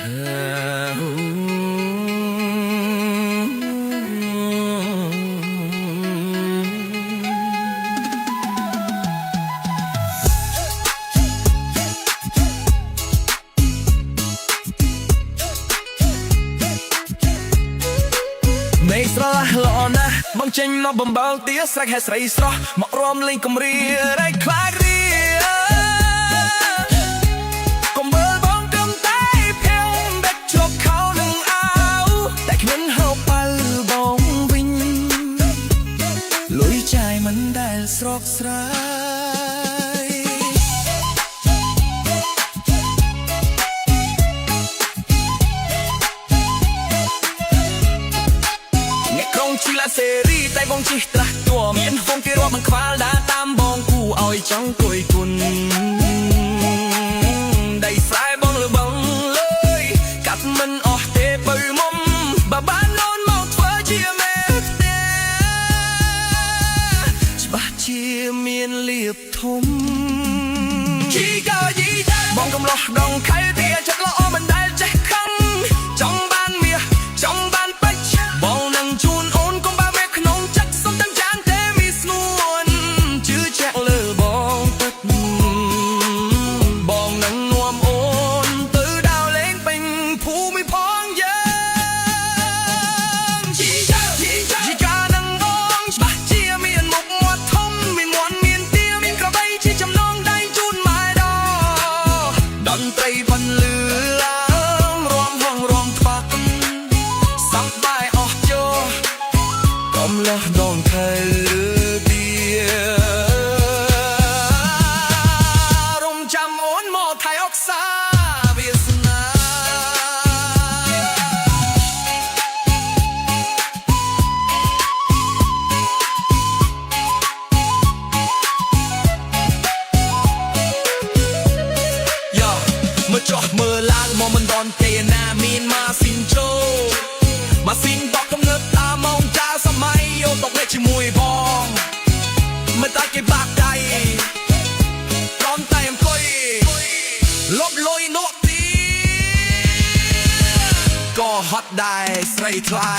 មេស្រស់ល្អណាស់បងចេញមកបំបងទាស្រែកហេស្រីស្រស់មករំលេងគំរារែកខ្លាចរៀកុំមើលបងត្រឹមតែភាំងដាច់ជាប់ខោនឹងអាវតែគ្មានហៅប៉ៅបងវិញលុយចាយមិនដែលស្រកស្រាយជីឡាសេរីតែបងជិះត្រាស់តួមានហ្វុងគេរាប់មិនខ្វល់ដើរតាមបងគូឲ្យចង់គួយគុណដៃស្រែបងលើបងលើយកាត់មិនអស់ទេបើមុំបើបានលូនមកធ្វើជាមេផ្ទះច្បាស់ជាមានលៀបធំជីកាយីបងកំឡោះដងខៃទីចិត្តល្អមិនដែលចេះខំចង់បានមាសចង់បានពេជ្របងនឹងជួនដងខែឌីរំចាំអូនមកថៃអុកសាវាសនាយ៉ាមកចោះមើលឡើងមកមិនដនទេណាមានម៉ាស៊ីនជូម៉ាស៊ីនបកកំណត់តាមម៉ោងចាសម័យអូតកលេខជាមួយបងមិនតែគេបាក់ដៃតនតែអង្គុយលបលុយនោះទីក៏ហត់ដែរស្រីថ្លៃ